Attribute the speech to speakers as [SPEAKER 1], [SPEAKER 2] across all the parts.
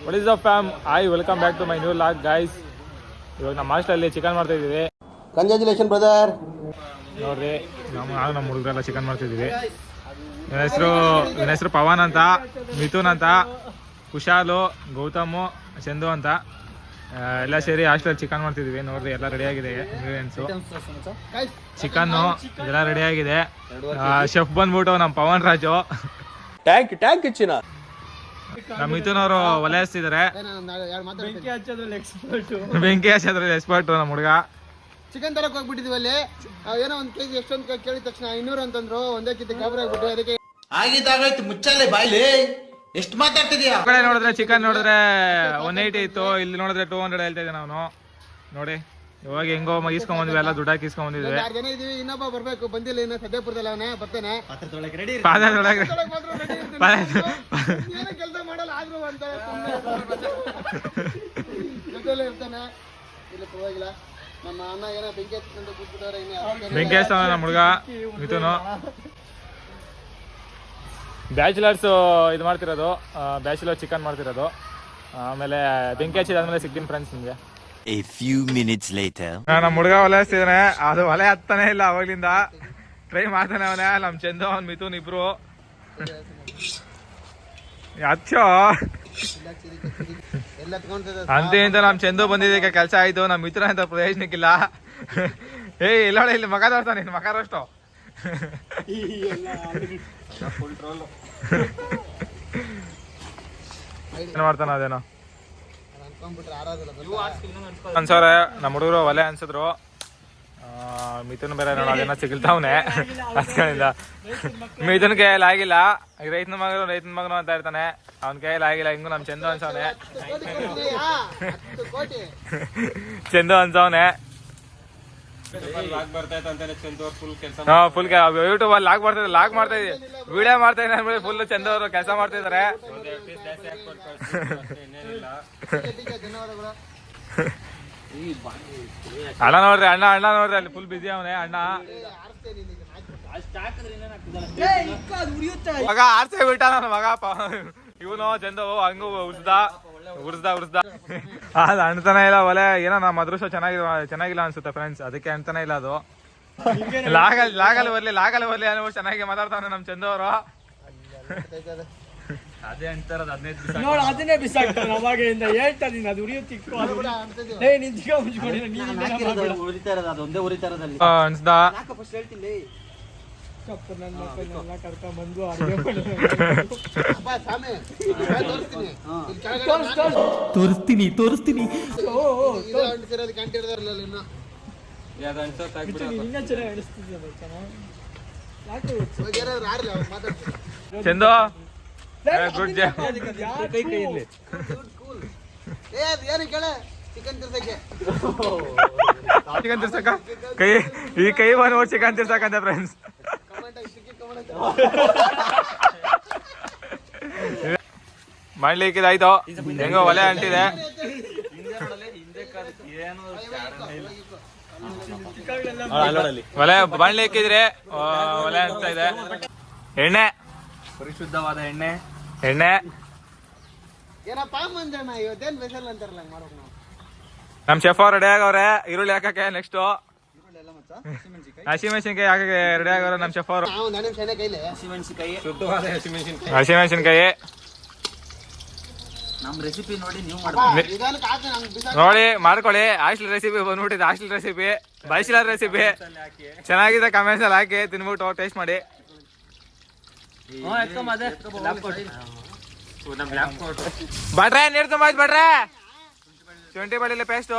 [SPEAKER 1] What is up fam? Welcome back to my new vlog guys. ಇವಾಗ ನಮ್ಮ ಹಾಸ್ಟೆಲಲ್ಲಿ chicken ಮಾಡ್ತಾ ಇದ್ದೀವಿ.
[SPEAKER 2] Congratulation brother.
[SPEAKER 1] ನೋಡ್ರಿ ನಮ್ಮ ಹುಡುಗರೆಲ್ಲ ಚಿಕನ್ ಮಾಡ್ತಿದ್ದೀವಿ. ಇವನ ಹೆಸರು ಪವನ್ ಅಂತ, ಮಿಥುನ್ ಅಂತ, ಕುಶಾಲು, ಗೌತಮು, ಚಂದು ಅಂತ ಎಲ್ಲ ಸೇರಿ ಹಾಸ್ಟೆಲ್ ಚಿಕನ್ ಮಾಡ್ತಿದ್ದೀವಿ. ನೋಡ್ರಿ ಎಲ್ಲ ರೆಡಿ ಆಗಿದೆ ಇಂಗ್ರೀಡಿಯೆಂಟ್ಸು. ಚಿಕನ್ನು ಎಲ್ಲ ರೆಡಿ ಆಗಿದೆ. ಶೆಫ್ ಬಂದ್ಬಿಟ್ಟು ನಮ್ಮ ಪವನ್ ರಾಜು.
[SPEAKER 2] ಟ್ಯಾಂಕ್ ಚಿನ್ನ.
[SPEAKER 1] ನಮ್ಮ ಮಿಥುನ್ ಅವರು ಒಲೆ ಹಚ್ತಿದ್ದಾರೆ. ಬೆಂಕಿ ಹಚ್ಚೋದ್ರಲ್ಲಿ ಎಕ್ಸ್ಪರ್ಟ್ ನಮ್ಮ ಹುಡುಗ.
[SPEAKER 2] ಚಿಕನ್ ತರಕ್ ಹೋಗ್ಬಿಟ್ಟಿದ್ವಿ ಅಲ್ಲಿ. ಏನೋ ಒಂದ್ ಕೆಜಿ ಎಷ್ಟೊಂದು ಕೇಳಿದ ತಕ್ಷಣ 200 ಅಂತಂದ್ರು. ಒಂದೇ ಕಿತ್ತು ಗಾಬರಿ ಆಗ್ಬಿಟ್ಟು ಅದಕ್ಕೆ
[SPEAKER 3] ಆಗಿದ್ದಾಗಾಯ್ತು ಮುಚ್ಚಲೆ ಬಾಯ್ಲಿ. ಎಷ್ಟು ಮಾತಾಡ್ತಿದ್ಯಾ?
[SPEAKER 1] ಆ ಕಡೆ ನೋಡಿದ್ರೆ ಚಿಕನ್ ನೋಡಿದ್ರೆ 180 ಇತ್ತು, ಇಲ್ಲಿ ನೋಡಿದ್ರೆ 200 ಹೇಳ್ತಾ ಇದ್ದೆ ನಾನು. ನೋಡಿ ಇವಾಗ ಹೆಂಗೋ ಇಸ್ಕೊಂಡ್ ಬಂದ್ವಿ, ಎಲ್ಲ ದುಡ್ಡು ಹಾಕಿ ಇಸ್ಕೊಂಡ್ ಬಂದಿದ್ವಿ.
[SPEAKER 2] 6 ಜನ ಇದೀವಿ, ಇನ್ನೊಬ್ಬ ಬರ್ಬೇಕು, ಬಂದಿಲ್ಲ ಇನ್ನ. ಸದ್ಯಪುರದಲ್ಲಿ ಅವನೇ ಬರ್ತೇನೆ.
[SPEAKER 1] ಪಾದದೊಳಗೆ
[SPEAKER 2] ಏನೋ ಕೆಲಸ ಮಾಡಲ್ಲ ಆದ್ರೂ ಅಂತ ಜೊತೆಲೆ ಇರ್ತಾನೆ. ಇಲ್ಲ ಪರವಾಗಿಲ್ಲ. ನಮ್ಮ ಅಣ್ಣ ಏನೋ ಬೆಂಕಿ ಹಚ್ಕೊಂಡು ಕೂತ್ಬಿಟ್ಟವ್ರೆ.
[SPEAKER 1] ಬೆಂಕಿ ಹಚ್ತಾವ ನಮ್ಮ ಹುಡುಗ ಮಿಥುನು. ಬ್ಯಾಚುಲರ್ಸ್ ಇದು ಮಾಡ್ತಿರೋದು, ಬ್ಯಾಚುಲರ್ ಚಿಕನ್ ಮಾಡ್ತಿರೋದು. ಆಮೇಲೆ ಬೆಂಕಿ ಹಚ್ಚಿದಾದ್ಮೇಲೆ ಸಿಗ್ತೀನಿ ಫ್ರೆಂಡ್ಸ್ ನಿಮಗೆ.
[SPEAKER 4] A few minutes later.
[SPEAKER 1] ನಮ್ಮ ಹುಡುಗ ಒಲೆ ಹಚ್ತಿದ್ದಾನೆ, ಅದು ಒಲೆ ಹತ್ತಾನೆ ಇಲ್ಲ ಅವಾಗ್ಲಿಂದ. ಟ್ರೈ ಮಾಡ್ತಾನೆ ಅವನೇ. ನಮ್ಮ ಚಂದು ಅವ್ನು ಮಿಥುನ್ ಇಬ್ರು ಹಚ್ಚೋ ಅಂತ ಇಂತ ನಮ್ ಚಂದು ಬಂದಿದ್ದಕ್ಕೆ ಕೆಲಸ ಆಯ್ತು. ನಮ್ ಮಿಥುನ ಅಂತ ಪ್ರಯೋಜನಕ್ಕಿಲ್ಲ. ಇಲ್ಲ ಇಲ್ಲಿ ಮಗ ತೋರ್ತಾನೆ, ನಿನ್ ಮಗ ಅಷ್ಟು ಏನ್ ಮಾಡ್ತಾನ ಅದೇನೋ ಅನ್ಸವ್ರ. ನಮ್ಮ ಹುಡುಗರು ಒಲೆ ಅನ್ಸಿದ್ರು. ಮಿಥುನ್ ಬೇರೆ ನೋಡ ಅದೇನೋ ಸಿಗಿಲ್ತಾವನೆ ಅದ್ಕೊಂಡಿಂದ. ಮಿಥುನ್ ಕೈಯಲ್ಲಿ ಆಗಿಲ್ಲ. ರೈತನ ಮಗನು ಅಂತ ಇರ್ತಾನೆ, ಅವನ ಕೈಯಲ್ಲಿ ಆಗಿಲ್ಲ. ಹಿಂಗು ನಮ್ ಚಂದು ಅನ್ಸವನೆ, ಚಂದು ಅನ್ಸವನೆ. ಫುಲ್ ಯೂಟ್ಯೂಬ್ ಅಲ್ಲಿ ಲಾಗ್ ಬರ್ತದೆ, ಲಾಗ್ ಮಾಡ್ತಾ ಇದೀವಿ, ವಿಡಿಯೋ ಮಾಡ್ತಾ ಇದ್ದೀನಿ ಅಂದ್ಬಿಟ್ಟು ಫುಲ್ ಚಂದು ಅವರು ಕೆಲಸ ಮಾಡ್ತಾ ಇದಾರೆ. ಅಣ್ಣ ನೋಡ್ರಿ, ಅಣ್ಣ ನೋಡ್ರಿ ಅಲ್ಲಿ ಫುಲ್ ಬಿಸಿ ಅವನೇ ಅಣ್ಣ. ಮಗ ಆರ್ಸೆ ಬಿಟ್ಟ ನನ್ನ ಮಗ. ಇವನು ಚಂದು ಹಂಗು ಉರ್ಸ್ದ ಅದು ಅಣ್ತಾನೆ ಇಲ್ಲ ಒಲೆ. ಏನೋ ನಮ್ಮ ಅದೃಷ್ಟ ಚೆನ್ನಾಗಿಲ್ಲ ಅನ್ಸುತ್ತೆ ಫ್ರೆಂಡ್ಸ್, ಅದಕ್ಕೆ ಅಣ್ತಾನೆ ಇಲ್ಲ ಅದು. ಲಾಗಲ್ಲಿ ಬರ್ಲಿ ಅನ್ನೋ ಚೆನ್ನಾಗಿ ಮಾತಾಡ್ತಾನೆ ನಮ್ ಚಂದು ಅವರು. ಅದೇ ಅಂತಾರದು 15 ದಿವಸ
[SPEAKER 5] ನೋಡು, ಅದನ್ನೇ ಬಿಸಾಕ್ತಾನೆ ಅವಾಗಿಂದ. ಹೇಳ್ತಾ ಇದೀನಿ ಅದು ಉರಿಯುತ್ತಿಕ್ಕು
[SPEAKER 1] ಅನ್ಸ್ದ.
[SPEAKER 5] ಕರ್ಕೊಂಡ್ಬಂದು ತೋರಿಸ್ತೀನಿ.
[SPEAKER 1] ಚಂದು ಗುಡ್ ಚಿಕನ್ ತಿರ್ಸಕ ಕೈ ನೋಡಿ ಚಿಕನ್ ತಿರ್ಸಕಂತ ಫ್ರೆಂಡ್ಸ್. ಮಾಡ್ಲಿಕ್ಕೆ ಆಯ್ತು, ಹೆಂಗೋ ಒಲೆ ಅಂಟಿದೆ. ಒಲೆ ಬಾಣ್ಲಿ ಇಕ್ಕಿದ್ರೆ ಒಲೆ ಅಂತ ಇದೆ. ಎಣ್ಣೆ, ಪರಿಶುದ್ಧವಾದ ಎಣ್ಣೆ. ನಮ್ ಶೆಫ್ ಅವ್ರು ರೆಡಿ ಆಗವ್ರೆ ಈರುಳ್ಳಿ ಹಾಕಕ್ಕೆ. ನೆಕ್ಸ್ಟ್ ಹಸಿಮೆಣಸಿನ್ಕಾಯಿ ಹಾಕಕ್ಕೆ ರೆಡಿ ಆಗವ್ರೆ ನಮ್ ಶೆಫ್ ಅವರು. ಹಸಿಮೆಣಸಿನ್ಕಾಯಿ ನೋಡಿ ಮಾಡ್ಕೊಳ್ಳಿ. ಹಾಸ್ಟೆಲ್ ರೆಸಿಪಿ ಬಂದ್ಬಿಟ್ಟಿದೆ, ಹಾಸ್ಟೆಲ್ ರೆಸಿಪಿ, ಬ್ಯಾಚುಲರ್ ರೆಸಿಪಿ. ಚೆನ್ನಾಗಿದೆ, ಕಮೆಂಟ್ಸ್ ಅಲ್ಲಿ ಹಾಕಿ, ತಿನ್ಬಿಟ್ಟು ಟೇಸ್ಟ್ ಮಾಡಿ. ಬಟ್ರೆ ನೀರು ತುಂಬ ಬಟ್ರೆ. ಶುಂಠಿ ಬೆಳ್ಳುಳ್ಳಿ ಪೇಸ್ಟ್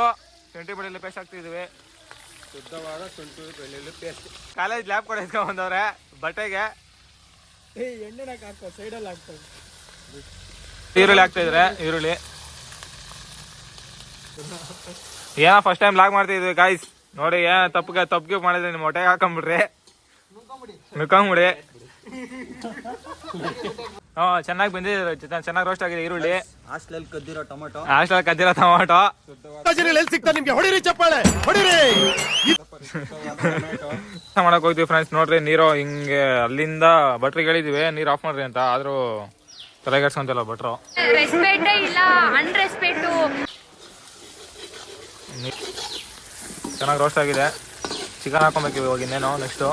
[SPEAKER 1] ಹಾಕ್ತಿದ್ವಿ. ಶುದ್ಧವಾದ ಶುಂಠಿ ಬೆಳ್ಳುಳ್ಳಿ ಪೇಸ್ಟ್. ಕಾಲೇಜ್ ಲ್ಯಾಬ್ ಕೂಡ ಇಸ್ಕೊಂಡ್ ಬಂದವ್ರೆ ಬಟ್ಟೆಗೆ.
[SPEAKER 5] ಎಣ್ಣೆ ಹಾಕೋ ಸೈಡಲ್ಲಿ ಹಾಕ್ತಾರೆ.
[SPEAKER 1] ಈರುಳ್ಳಿ ಹಾಕ್ತಾ ಇದ್ರೆ, ಈರುಳ್ಳಿ ಏನೋ ಫಸ್ಟ್ ಟೈಮ್ ಲಾಗ್ ಮಾಡ್ತಿದ್ವಿ ಗಾಯ್ಸ್. ನೋಡಿ ಏನ ತಪ್ಪಿಗೆ ಮಾಡಿದ್ರೆ ನಿಮ್ಮ ಹೊಟ್ಟೆಗೆ ಹಾಕೊಂಡ್ಬಿಡ್ರಿ, ನುಕ್ಕೊಂಬಿಡಿ. ಚೆನ್ನಾಗಿ ಬಂದಿದೆ, ಚೆನ್ನಾಗಿ ರೋಸ್ಟ್ ಆಗಿದೆ ಈರುಳ್ಳಿ.
[SPEAKER 3] ಹಾಸ್ಟೆಲ್ ಕದ್ದಿರೋ ಟೊಮೊಟೊ
[SPEAKER 2] ನಿಮ್ಗೆ ಹೊಡಿರಿ, ಚಪ್ಪಾಳೆ ಹೊಡಿರಿ.
[SPEAKER 1] ಮಾಡಕ್ ಹೋಗ್ತೀವಿ ಫ್ರೆಂಡ್ಸ್. ನೋಡ್ರಿ ನೀರು ಹಿಂಗೆ ಅಲ್ಲಿಂದ ಬಟ್ರಿಗೆ ಹೇಳಿದ್ವಿ ನೀರು ಆಫ್ ಮಾಡ್ರಿ ಅಂತ, ಆದ್ರೂ ತಲೆಗೆಡ್ಸ್ಕೊಂತಲ್ಲ ಭಟ್ರು.
[SPEAKER 6] ರೆಸ್ಪೆಕ್ಟೇ ಇಲ್ಲ ಅನ್ರೆಸ್ಪೆಕ್ಟು.
[SPEAKER 1] ಚೆನ್ನಾಗಿ ರೋಸ್ಟ್ ಆಗಿದೆ. ಚಿಕನ್ ಹಾಕೊಬೇಕು ಇವಾಗ ಇನ್ನೇನು ನೆಕ್ಸ್ಟು.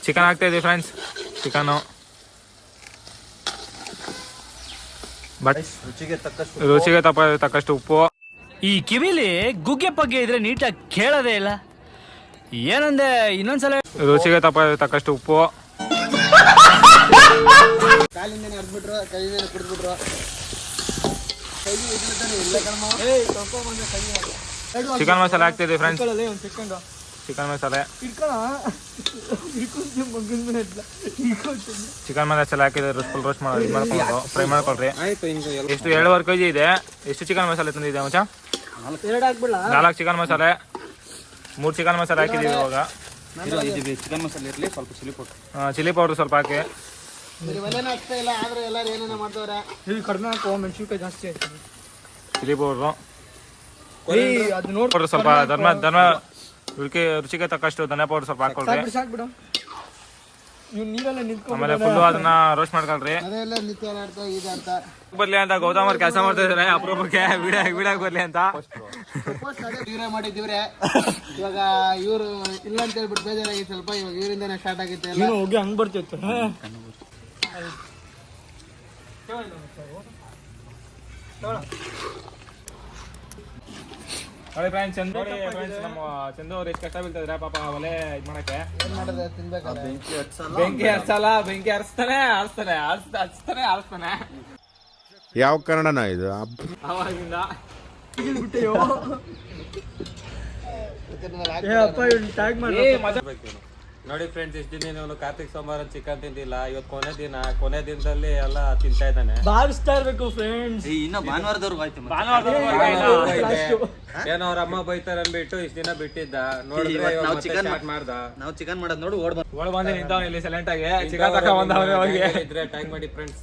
[SPEAKER 1] ಚಿಕನ್ ಹಾಕ್ತಾ ಇದೀವಿ ಫ್ರೆಂಡ್ಸ್. ಚಿಕನ್ನು ಬಟ್ ರುಚಿಗೆ ತಕ್ಕಷ್ಟು ಉಪ್ಪು.
[SPEAKER 7] ಈ ಕಿವಿಲಿ ಗುಗ್ಗೆ ಪಗ್ಗೆ ಇದ್ರೆ ನೀಟಾಗಿ ಕೇಳೋದೇ ಇಲ್ಲ. ಏನಂದೆ ಇನ್ನೊಂದ್ಸಲ.
[SPEAKER 1] ರುಚಿಗೆ ತಕ್ಕಷ್ಟು ಉಪ್ಪು.
[SPEAKER 2] ಕಾಲಿಂದನೇ ಹರಿದ್ಬಿಟ್ರು, ಕೈಯಿಂದನೇ ಕುಡಿದ್ಬಿಟ್ರು.
[SPEAKER 1] ಚಿಕನ್ ಮಸಾಲೆ ಹಾಕ್ತಿದ್ದೀವಿ ಫ್ರೆಂಡ್ಸ್.
[SPEAKER 5] ಒಂದು ಸೆಕೆಂಡ್
[SPEAKER 1] ಚಿಕನ್ ಮಸಾಲೆ ಹಾಕಿದ್ರೆ ಫುಲ್ ರೋಸ್ಟ್ ಮಾಡಿ ಇದು ಮಾಡ್ಕೊಂಡು ಫ್ರೈ ಮಾಡ್ಕೊಳ್ರಿ. ಎಷ್ಟು 2.5 kg ಇದೆ. ಎಷ್ಟು ಚಿಕನ್ ಮಸಾಲೆ ತಂದಿದೆ ಮಚ್ಚ? 4 ಚಿಕನ್ ಮಸಾಲೆ, 3 ಚಿಕನ್ ಮಸಾಲೆ ಹಾಕಿದೀವಿ ಇವಾಗ.
[SPEAKER 3] ಚಿಕನ್ ಮಸಾಲೆ ಇರಲಿ, ಸ್ವಲ್ಪ
[SPEAKER 1] ಚಿಲ್ಲಿ ಪೌಡರ್ ಸ್ವಲ್ಪ ಹಾಕಿ.
[SPEAKER 2] ಒಲೆನ ಹಚ್ತಾ ಇಲ್ಲ, ಆದ್ರೆ ಎಲ್ಲಾರು ಏನೇನೋ ಮಾಡ್ತವ್ರೆ.
[SPEAKER 5] ಕಡಿಮೆ ಹಾಕೋ, ಮೆಣಸಿನ್ಕಾಯಿ ಜಾಸ್ತಿ ಆಯ್ತು.
[SPEAKER 1] ಚಿಲ್ಲಿ ಪೌಡ್ರು
[SPEAKER 5] ಅದು ನೋಡಿ
[SPEAKER 1] ಪೌಡರ್ ಸ್ವಲ್ಪ ರುಚಿಗೆ ತಕ್ಕಷ್ಟು ಧನಿಯಾ ಪೌಡರ್ ಸ್ವಲ್ಪ ಹಾಕೊಳ್ರಿ.
[SPEAKER 5] ಸಾಕ್ಬಿಡು. ನೀವು ನೀರೆಲ್ಲ ನಿಂತ್ಕೊಂಡು
[SPEAKER 1] ಆಮೇಲೆ ಫುಲ್ಲು ಅದನ್ನ ರೋಸ್ಟ್ ಮಾಡ್ಕೊಳ್ರಿ.
[SPEAKER 2] ಅದೆಲ್ಲ ನಿತ್ಯ ಆಡ್ತಾ ಇದಾಡ್ತಾ
[SPEAKER 1] ಬರ್ಲಿ ಅಂತ ಗೌತಮ್ ಅವ್ರು ಕೆಲಸ ಮಾಡ್ತಾ ಇದಾರೆ ಅಪರೂಪಕ್ಕೆ ವಿಡಿಯೋ ಬರ್ಲಿ ಅಂತ.
[SPEAKER 2] ಇವ್ರೇ ಮಾಡಿದ್ದೀವ್ರೆ. ಇವಾಗ ಇವ್ರು ಇಲ್ಲ ಅಂತ ಹೇಳ್ಬಿಟ್ಟು ಬೇಜಾರಾಗಿ ಸ್ವಲ್ಪ ಇವಾಗ ಇವರಿಂದಾನೆ ಸ್ಟಾರ್ಟ್ ಆಗಿತ್ತು ಎಲ್ಲ.
[SPEAKER 5] ನೀನು ಹೋಗಿ ಹಂಗ್ ಬರ್ತಿತ್ತು.
[SPEAKER 1] ನೋಡಿ ಫ್ರೆಂಡ್ಸ್, ನಮ್ಮ ಚಂದು ಅವ್ರು ಎಷ್ಟು ಕಷ್ಟ ಬೀಳ್ತಾ ಇದ್ರೆ ಪಾಪ ಒಲೆ ಇದ್ ಮಾಡಕ್ಕೆ.
[SPEAKER 2] ಏನ್ ಮಾಡೋದು ತಿನ್ಬೇಕಲ್ಲ.
[SPEAKER 1] ಬೆಂಕಿ ಹರ್ಸಲ್ಲ, ಬೆಂಕಿ ಹಚ್ತಾನೆ.
[SPEAKER 8] ಯಾವ ಕನ್ನಡನ ಇದು?
[SPEAKER 1] ಅವಾಗಿಂದ
[SPEAKER 5] ಅಪ್ಪ ಇವ್ನು ಟ್ಯಾಗ್ ಮಾಡಿ.
[SPEAKER 9] ನೋಡಿ ಫ್ರೆಂಡ್ಸ್, ಇಷ್ಟ ದಿನ ಇವನು ಕಾರ್ತಿಕ್ ಸೋಮವಾರ ಚಿಕನ್ ತಿಂದಿಲ್ಲ. ಇವತ್ತು ಕೊನೆ ದಿನದಲ್ಲಿ ಎಲ್ಲ ತಿಂತಾ ಇದ್ದಾನೆ.
[SPEAKER 5] ಭಾವಿಸ್ತಾ ಇರ್ಬೇಕು ಫ್ರೆಂಡ್ಸ್.
[SPEAKER 3] ಇನ್ನ ಭಾನುವಾರದವ್ರಿಗೆ ಆಯ್ತು.
[SPEAKER 9] ಏನೋ ಅವ್ರ ಅಮ್ಮ ಬೈತಾರೆ ಅನ್ಬಿಟ್ಟು ಇಷ್ಟ ದಿನ ಬಿಟ್ಟಿದ್ದ. ನೋಡಿದ್ರೆ
[SPEAKER 3] ನಾವು ಚಿಕನ್
[SPEAKER 9] ಮಾಡ್ದ.
[SPEAKER 3] ನಾವು ಚಿಕನ್ ಮಾಡೋದು ನೋಡಿ ಓಡ್
[SPEAKER 1] ಬಂದು ನಿಂತವ್ ಇಲ್ಲಿ ಸೈಲೆಂಟ್ ಆಗಿ ಚಿಕನ್ ತಕ ಬಂದವ್ರೆ ಹೋಗಿ
[SPEAKER 9] ಇದ್ರೆ ಟ್ಯಾಂಕ್ ಮಾಡಿ ಫ್ರೆಂಡ್ಸ್.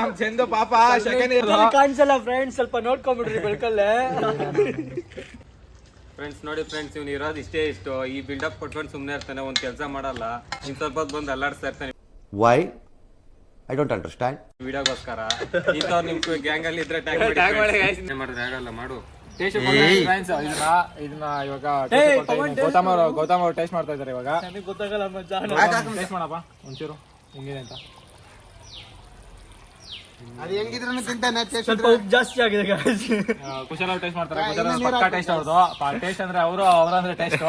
[SPEAKER 1] ನಮ್ ಚಂದು ಪಾಪ ಸೆಕೆಂಡ್
[SPEAKER 5] ಕಾಣಿಸಲ್ಲ ಫ್ರೆಂಡ್ಸ್, ಸ್ವಲ್ಪ ನೋಡ್ಕೊಂಡ್ಬಿಡ್ರಿ ಬೆಳ್ಕಲ್ಲೇ.
[SPEAKER 9] ಫ್ರೆಂಡ್ಸ್ ನೋಡಿ ಫ್ರೆಂಡ್ಸ್, ಇವ್ನು ಇರೋದು ಇಷ್ಟು ಈ ಬಿಲ್ಡಪ್ ಕೊಟ್ಕೊಂಡು ಸುಮ್ಮನೆ ಇರ್ತಾನೆ, ಒಂದ್ ಕೆಲಸ ಮಾಡಲ್ಲ. ಇನ್ ಸ್ವಲ್ಪ ಹೊತ್ತು ಬಂದು ಅಲ್ಲಾಡ್ಸ್ತಾ ಇರ್ತಾನೆ
[SPEAKER 8] ವೈ ಐ ಡೋಂಟ್ ಅಂಡರ್ಸ್ಟ್ಯಾಂಡ್.
[SPEAKER 9] ವಿಡಿಯೋಗೋಸ್ಕರ. ಇಂಥವ್ರು ನಿಮ್ ಗ್ಯಾಂಗ್ ಅಲ್ಲಿ ಇದ್ರೆ ಟ್ಯಾಗ್ ಮಾಡಿ ಮಾಡಿದ್ರೆ ಆಗಲ್ಲ. ಮಾಡು
[SPEAKER 1] ಇದನ್ನ ಇವಾಗ ಗೌತಮ್ ಅವ್ರು ಟೇಸ್ಟ್ ಮಾಡ್ತಾ ಇದಾರೆ ಇವಾಗ.
[SPEAKER 5] ನನಗೆ ಗೊತ್ತಾಗಲ್ಲ ಮಜಾ.
[SPEAKER 1] ಟೇಸ್ಟ್ ಮಾಡಪ್ಪ ಒಂಚೂರು ಹೆಂಗಿದೆ ಅಂತ.
[SPEAKER 2] ಅದು ಹೆಂಗಿದ್ರು ತಿಂತಾನೆ.
[SPEAKER 5] ಸ್ವಲ್ಪ ಉಪ್ಪು ಜಾಸ್ತಿ ಆಗಿದೆ guys.
[SPEAKER 1] ಕುಶಲ್ ಅವ್ರು ಟೇಸ್ಟ್ ಮಾಡ್ತಾರೆ. ಕುಶಲ್ ಅವ್ರು ಪಕ್ಕಾ ಟೇಸ್ಟ್ ಅವ್ರದ್ದು. ಟೇಸ್ಟ್ ಅಂದ್ರೆ ಅವ್ರಂದ್ರೆ ಟೇಸ್ಟ್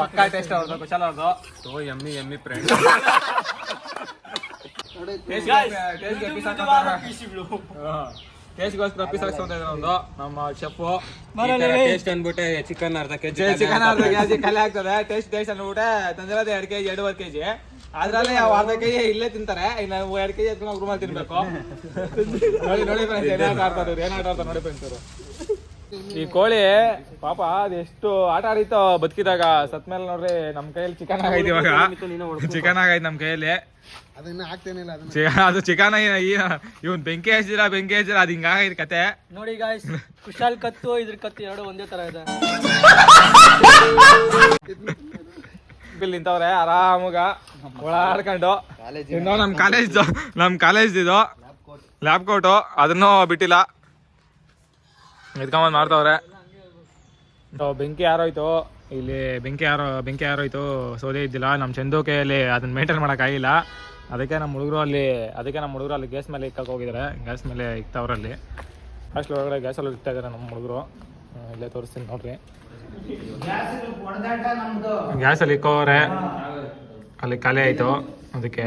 [SPEAKER 1] ಪಕ್ಕಾ ಟೇಸ್ಟ್ ಅವ್ರದ್ದು ಕುಶಲ್ ಅವ್ರದ್ದು.
[SPEAKER 9] ಎಮ್ಮಿ ಫ್ರೆಂಡ್.
[SPEAKER 1] ಟೇಸ್ಟ್ಗೋಸ್ಕರ ಪೀಸ್ ಹಾಕ್ಸ್ಕೊಂತ ಇದ್ದಾರೆ ಒಂದು ನಮ್ಮ ಶೆಫ್.
[SPEAKER 9] ಟೇಸ್ಟ್ ಅನ್ಬಿಟ್ಟೆ ಚಿಕನ್ ಅರ್ಧ ಕೆಜಿ
[SPEAKER 1] ಚಿಕನ್ ಅರ್ಧ ಕೆಜಿ ಖಾಲಿ ಆಗ್ತದೆ. ಟೇಸ್ಟ್ ಅನ್ಬಿಟ್ಟೆ ತಂದಿರೋದು 2 kg 2.5 kg. ಅದ್ರಲ್ಲಿ ಅರ್ಧ kg ಇಲ್ಲೇ ತಿಂತಾರೆ. ಇನ್ನು 2 kg ಎತ್ಕೊಂಡು ರೂಮಲ್ಲಿ ತಿನ್ಬೇಕು. ನೋಡಿ ಫ್ರೆಂಡ್ಸ್, ಏನಾಟ ಆಡ್ತಾರೆ ನೋಡಿ ಫ್ರೆಂಡ್ಸ್ ಅವರು. ಈ ಕೋಳಿ ಪಾಪ ಅದು ಎಷ್ಟು ಆಟ ಆಡಿತ್ತು ಬದುಕಿದಾಗ. ಸತ್ ಮೇಲೆ ನೋಡ್ರಿ ನಮ್ ಕೈಯಲ್ಲಿ ಚಿಕನ್ ಆಗೈತಿ ಇವಾಗ. ಚಿಕನ್ ಆಗೈತಿ ನಮ್ ಕೈಯಲ್ಲಿ.
[SPEAKER 2] ಅದನ್ನ ಹಾಕ್ತೇನಿಲ್ಲ ಅದನ್ನ.
[SPEAKER 1] ಅದು ಚಿಕನ್ ಇವನ್ ಬೆಂಕಿ ಹಚ್ಚಿಲ್ಲ ಅದು ಹಿಂಗಾಗೈತಿ ಕತೆ.
[SPEAKER 5] ನೋಡಿ ಗಾಯ್ಸ್, ಕುಶಾಲ್ ಕತ್ತು ಇದ್ರ ಕತ್ತು ಎರಡು ಒಂದೇ ತರ ಇದೆ.
[SPEAKER 1] ಬಿಲ್ ನಿಂತವ್ರೆ ಆರಾಮಾಗ ಓಡಾಡ್ಕೊಂಡು. ಇನ್ನು ನಮ್ ಕಾಲೇಜ್ ಇದು ಲ್ಯಾಬ್ ಕೋಟು ಅದನ್ನು ಬಿಟ್ಟಿಲ್ಲ, ಎತ್ಕೊಂಬಂದು ಮಾಡ್ತವ್ರೆ. ಬೆಂಕಿ ಯಾರೋಯ್ತು ಇಲ್ಲಿ, ಬೆಂಕಿ ಯಾರೋಯ್ತು ಸೋದೆ ಇದ್ದಿಲ್ಲ. ನಮ್ಮ ಚಂದು ಕೈಯಲ್ಲಿ ಅದನ್ನ ಮೇಂಟೈನ್ ಮಾಡೋಕ್ಕಾಗಿಲ್ಲ. ಅದಕ್ಕೆ ನಮ್ಮ ಹುಡುಗರು ಅಲ್ಲಿ ಗ್ಯಾಸ್ ಮೇಲೆ ಇಕ್ಕಕ್ಕೆ ಹೋಗಿದ್ದಾರೆ. ಗ್ಯಾಸ್ ಮೇಲೆ ಇಕ್ತವ್ರಲ್ಲಿ ಅಷ್ಟು ಒಳಗಡೆ ಗ್ಯಾಸಲ್ಲಿ ಇಕ್ತಾ ಇದ್ದಾರೆ ನಮ್ಮ ಹುಡುಗರು. ಇಲ್ಲೇ ತೋರಿಸ್ತೀನಿ ನೋಡ್ರಿ. ಗ್ಯಾಸಲ್ಲಿ ಇಕ್ಕೋರೆ ಅಲ್ಲಿ ಖಾಲಿ ಆಯಿತು. ಅದಕ್ಕೆ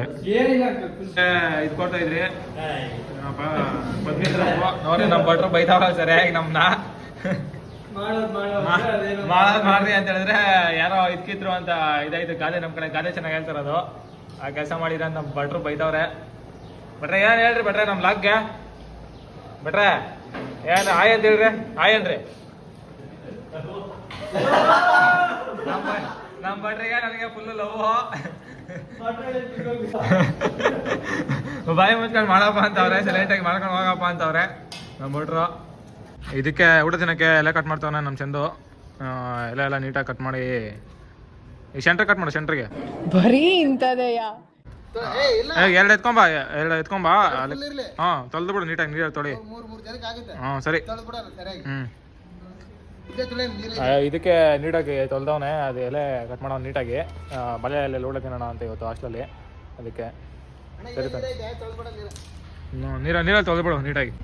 [SPEAKER 1] ಇದು ಕೊಡ್ತಾ ಇದ್ರಿ ನೋಡಿ. ನಮ್ಮ ಭಟ್ರು ಬೈತಾವ ಸರಿಯಾಗಿ ನಮ್ಮನ್ನ ಮಾಡ್ರಿ ಅಂತ ಹೇಳಿದ್ರೆ ಯಾರೋ ಇದ್ಕಿದ್ರು ಅಂತ ಇದಾಯ್ತು. ಗಾದೆ ನಮ್ಮ ಕಡೆ ಗಾದೆ ಚೆನ್ನಾಗಿ ಹೇಳ್ತಾರದು. ಆ ಕೆಲಸ ಮಾಡಿದ್ರೆ ನಮ್ಮ ಭಟ್ರು ಬೈತಾವ್ರೆ. ಭಟ್ರೆ ಏನ್ ಹೇಳ್ರಿ ಭಟ್ರೆ ನಮ್ಮ ಲಾಗ್ಗೆ? ಭಟ್ರೆ ಏನು ಆಯ್ ಅಂತ ಹೇಳ್ರಿ? ಆಯನ್ರಿ ನಮ್ಮ ಭಟ್ರಿಗೆ ನನಗೆ ಫುಲ್ ಲವ್. ಬಾಯಿ ಮುಚ್ಕೊಂಡು ಮಾಡಪ್ಪ ಅಂತವ್ರೆ, ಸೈಲೆಂಟಾಗಿ ಮಾಡ್ಕೊಂಡು ಹೋಗಪ್ಪ ಅಂತವ್ರೆ ನಮ್ಮ ಭಟ್ರು. ಇದಕ್ಕೆ ಊಟ ತಿನ್ನಕ್ಕೆ ಎಲ್ಲ ಕಟ್ ಮಾಡ್ತಾವನೆ ನಮ್ಮ ಚಂದು. ಎಲ್ಲ ನೀಟಾಗಿ ಕಟ್ ಮಾಡಿ ಈ ಸೆಂಟ್ರ್ ಕಟ್ ಮಾಡು ಸೆಂಟ್ರಿಗೆ.
[SPEAKER 6] ಬರೀ ಇಂಥದೆಯಾ?
[SPEAKER 2] ಇಲ್ಲ
[SPEAKER 1] ಎರಡು ಎತ್ಕೊಂಬಾ ಅಲ್ಲಿ.
[SPEAKER 2] full ಇರ್ಲಿ.
[SPEAKER 1] ಹಾಂ ತೊಳೆದು ಬಿಡು ನೀಟಾಗಿ ನೀರು ತೊಳಿ.
[SPEAKER 2] ಮೂರ್ ಜನಕ್ಕೆ ಆಗುತ್ತೆ.
[SPEAKER 1] ಹಾಂ ಸರಿ.
[SPEAKER 2] ತೊಳೆದ್ಬಿಡೋಣ ಸರಿಯಾಗಿ.
[SPEAKER 1] ಹ್ಞೂ
[SPEAKER 2] ಇದೇ ತುಳಿ ನೀರು.
[SPEAKER 1] ಇದಕ್ಕೆ ನೀಟಾಗಿ ತೊಳೆದವನೆ ಅದು ಎಲೆ ಕಟ್ ಮಾಡೋನು ನೀಟಾಗಿ. ಬಲೆ ಎಲೆ ಲೋಡ ತಿನ್ನೋಣ ಅಂತ ಇವತ್ತು ಹಾಸ್ಟೆಲಲ್ಲಿ, ಅದಕ್ಕೆ ಸರಿ ತಾನೆ.
[SPEAKER 2] ತೊಳೆದ್ಬಿಡೋಣ ನೀರು.
[SPEAKER 1] ನೀರಲ್ಲಿ ತೊಳೆದ್ಬಿಡು ನೀಟಾಗಿ.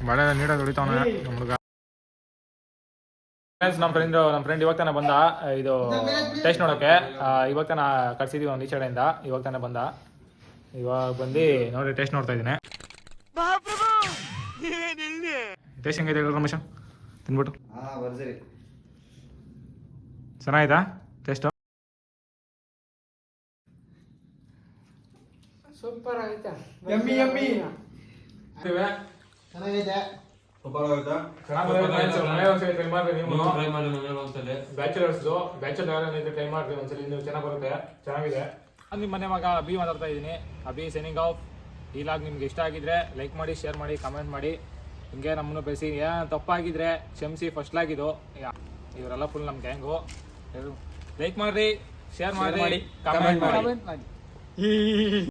[SPEAKER 1] ಬಳೆ ನೀಟಾಗಿ ತೊಳಿತಾವನೆ ನಮ್ಮ ಹುಡುಗ. ನಮ್ಮ ಫ್ರೆಂಡ್ ಇವಾಗ ತಾನೇ ಬಂದ ಇದು ಟೇಸ್ಟ್ ನೋಡೋಕ್ಕೆ. ಇವಾಗ ತಾನೇ ಕಳ್ಸಿದೀವಿ ಒಂದು ಈಚೆ ಕಡೆಯಿಂದ. ಇವಾಗ ತಾನೇ ಬಂದ. ಇವಾಗ ಬಂದು ನೋಡಿ ಟೇಸ್ಟ್ ನೋಡ್ತಾ ಇದ್ದೀನಿ. ಟೇಸ್ಟ್ ಹೆಂಗೈತೆ ಹೇಳಿ ರಮೇಶ, ತಿನ್ಬಿಟ್ಟು. ಚೆನ್ನಾಯ್ತಾ ಟೇಸ್ಟು?
[SPEAKER 6] ಸೂಪರ್ ಆಯ್ತಾ?
[SPEAKER 2] ಚೆನ್ನಾಗೈತೆ.
[SPEAKER 1] ಟ್ರೈ ಮಾಡ್ರಿ ಒಂದ್ಸಲಿ, ನೀವು ಚೆನ್ನಾಗಿ ಬರುತ್ತೆ, ಚೆನ್ನಾಗಿದೆ. ನಿಮ್ಮ ಮನೆ ಮಗ ಅಭಿ ಮಾತಾಡ್ತಾ ಇದ್ದೀನಿ. Abhi signing off. ಈ ಲಾಗ್ ನಿಮ್ಗೆ ಇಷ್ಟ ಆಗಿದ್ರೆ ಲೈಕ್ ಮಾಡಿ, ಶೇರ್ ಮಾಡಿ, ಕಮೆಂಟ್ ಮಾಡಿ. ಹಿಂಗೆ ನಮ್ಮನ್ನು ಬೆಳೆಸಿ. ಏನೋ ತಪ್ಪಾಗಿದ್ರೆ ಕ್ಷಮಿಸಿ. ಫಸ್ಟ್ ಲಾಗಿದು ಇವರೆಲ್ಲ ಫುಲ್ ನಮ್ಮ ಗ್ಯಾಂಗು. ಲೈಕ್ ಮಾಡಿರಿ, ಶೇರ್ ಮಾಡಿ, ಕಮೆಂಟ್ ಮಾಡಿ.